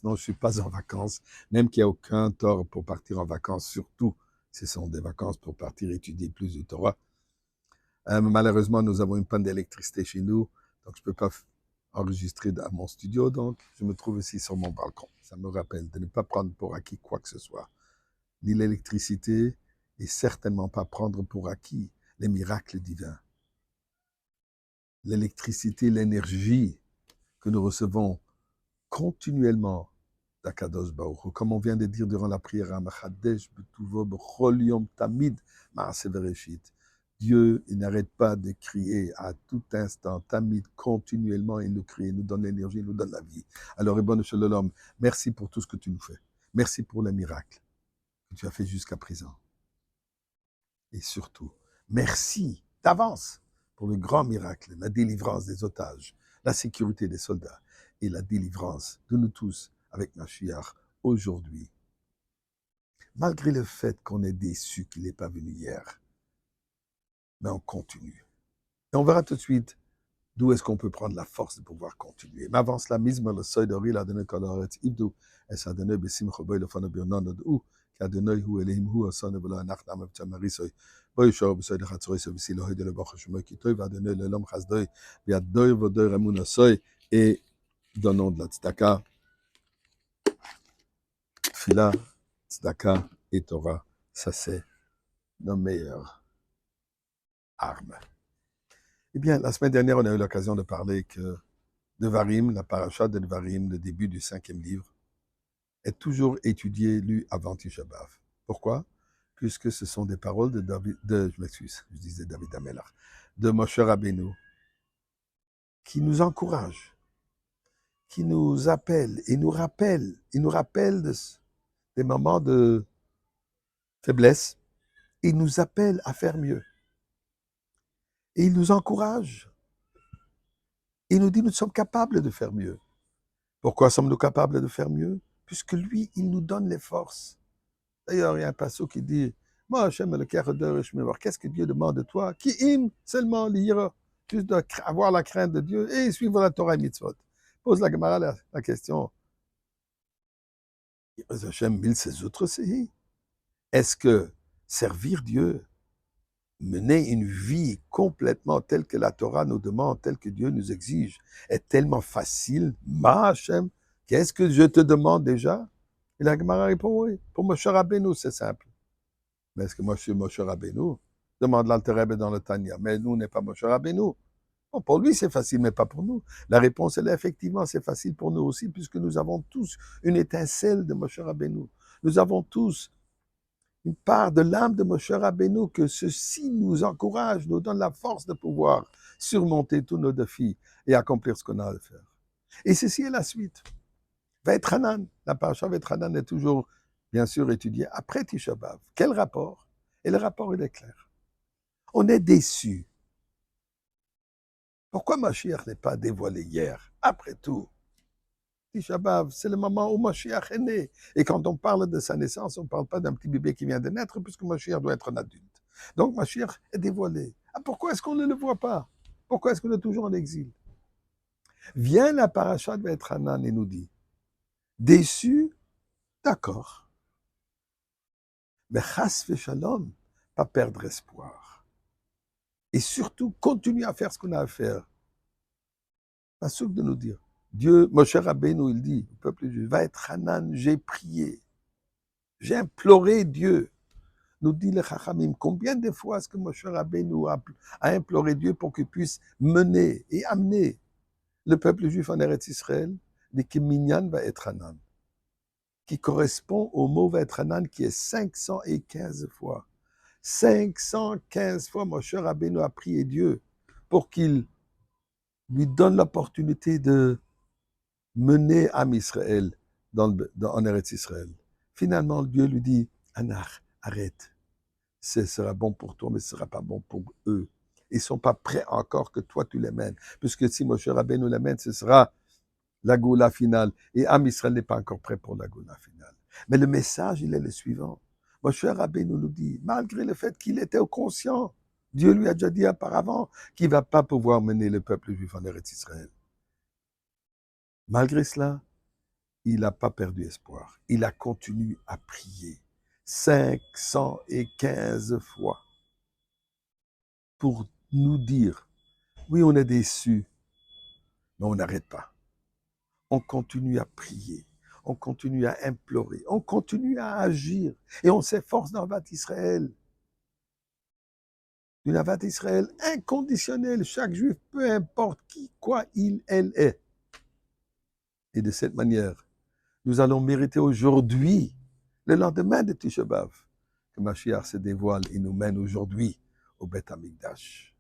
Non, je ne suis pas en vacances, même qu'il n'y a aucun tort pour partir en vacances, surtout si ce sont des vacances pour partir étudier plus de Torah. Malheureusement, nous avons une panne d'électricité chez nous, donc je ne peux pas enregistrer dans mon studio, donc je me trouve ici sur mon balcon. Ça me rappelle de ne pas prendre pour acquis quoi que ce soit, ni l'électricité, et certainement pas prendre pour acquis les miracles divins. L'électricité, l'énergie que nous recevons continuellement d'Akadosh Baruch Hu. Comme on vient de dire durant la prière, Machadesh Betuvo B'chol Yom Tamid Maaseh Bereshit. Dieu, il n'arrête pas de crier à tout instant, Tamid, continuellement, il nous crie, il nous donne l'énergie, il nous donne la vie. Alors, Ribono Shel Olam, merci pour tout ce que tu nous fais. Merci pour les miracles que tu as fait jusqu'à présent. Et surtout, merci d'avance pour le grand miracle, la délivrance des otages, la sécurité des soldats et la délivrance de nous tous avec Mashiach aujourd'hui. Malgré le fait qu'on est déçu qu'il n'est pas venu hier, mais on continue. Et on verra tout de suite d'où est-ce qu'on peut prendre la force de pouvoir continuer. Mais avant cela, Mizmer le seuil de Ril Adonai Koloret Ibdu, es Adonai Besim Choboy le Fano Biononod ou, qu'Adonai hu Elohim hu Asane Velo Anach Nam Avtamarisoi, Boy Shor Besoy de Chatzoroi Sobisi Lohoi de Lebach Shemoy Kitoy, Vadonai le Lom Chazdoy, Viadoy Vodoy Ramoun Asoy, et donnons de la tzedaka, Tfila, tzedaka et Torah, ça c'est nos meilleures armes. Eh bien, la semaine dernière, on a eu l'occasion de parler que Devarim, la paracha de Devarim, le début du 5e livre, est toujours étudié, lu avant Tisha B'Av. Pourquoi? Puisque ce sont des paroles de David, je m'excuse, je disais David Amelach, de Moshe Rabbeinu, qui nous encourage, qui nous appelle et nous rappelle, des moments de faiblesse, et il nous appelle à faire mieux. Et il nous encourage. Il nous dit, nous sommes capables de faire mieux. Pourquoi sommes-nous capables de faire mieux? Puisque lui, il nous donne les forces. D'ailleurs, il y a un passage qui dit, moi, Hachem, le cœur de je me voir, qu'est-ce que Dieu demande de toi? Qui im seulement l'ira, juste d'avoir la crainte de Dieu et suivre la Torah et mitzvot. Pose la Gemara la question. Hachem, mille ses autres séries. Est-ce que servir Dieu, mener une vie complètement telle que la Torah nous demande, telle que Dieu nous exige, est tellement facile? Ma Hachem, qu'est-ce que je te demande déjà? Et la Gemara répond oui. Pour Moshe Rabbeinu, c'est simple. Mais est-ce que moi je suis Moshe Rabbeinu? Demande l'Alter Rebbe dans le Tanya. Mais nous, on n'est pas Moshe Rabbeinu. Bon, pour lui, c'est facile, mais pas pour nous. La réponse, elle est effectivement, c'est facile pour nous aussi, puisque nous avons tous une étincelle de Moshe Rabbeinu. Nous avons tous une part de l'âme de Moshe Rabbeinu, que ceci nous encourage, nous donne la force de pouvoir surmonter tous nos défis et accomplir ce qu'on a à faire. Et ceci est la suite. Vaïtranan, la paracha Vaïtranan est toujours, bien sûr, étudiée après Tisha B'Av. Quel rapport? Et le rapport, il est clair. On est déçu. Pourquoi Mashiach n'est pas dévoilé hier? Après tout, Tisha B'Av, c'est le moment où Mashiach est né. Et quand on parle de sa naissance, on ne parle pas d'un petit bébé qui vient de naître, puisque Mashiach doit être un adulte. Donc Mashiach est dévoilé. Ah, pourquoi est-ce qu'on ne le voit pas? Pourquoi est-ce qu'on est toujours en exil? Vient la paracha de Vaïtranan et nous dit, déçu, d'accord. Mais chas v'shalom, pas perdre espoir. Et surtout, continuer à faire ce qu'on a à faire. Pas sûr de nous dire. Dieu, Moshe Rabbeinu, il dit, le peuple juif, va être Hanan, j'ai prié. J'ai imploré Dieu. Nous dit le Chachamim, combien de fois est-ce que Moshe Rabbeinu a imploré Dieu pour qu'il puisse mener et amener le peuple juif en Eretz Israël, dit que Minyan va être Hanan, qui correspond au mot va être Hanan, qui est 515 fois. 515 fois, Moshe Rabbeinu a prié Dieu pour qu'il lui donne l'opportunité de mener Am Israël en Eretz Israël. Finalement, Dieu lui dit, Anach, arrête. Ce sera bon pour toi, mais ce ne sera pas bon pour eux. Ils ne sont pas prêts encore que toi, tu les mènes. Puisque si Moshe Rabbeinu les mène, ce sera la Goula finale. Et Am Israël n'est pas encore prêt pour la Goula finale. Mais le message, il est le suivant. Moshe Rabbeinu nous dit, malgré le fait qu'il était conscient, Dieu lui a déjà dit auparavant qu'il ne va pas pouvoir mener le peuple juif en Eretz Israël. Malgré cela, il n'a pas perdu espoir. Il a continué à prier 515 fois pour nous dire, oui, on est déçus, mais on n'arrête pas. On continue à prier, on continue à implorer, on continue à agir et on s'efforce d'envers Israël. Une avat Israël inconditionnelle, chaque juif, peu importe qui, quoi il, elle est. Et de cette manière, nous allons mériter aujourd'hui, le lendemain de Tisha B'Av, que Mashiach se dévoile et nous mène aujourd'hui au Beth Amikdash.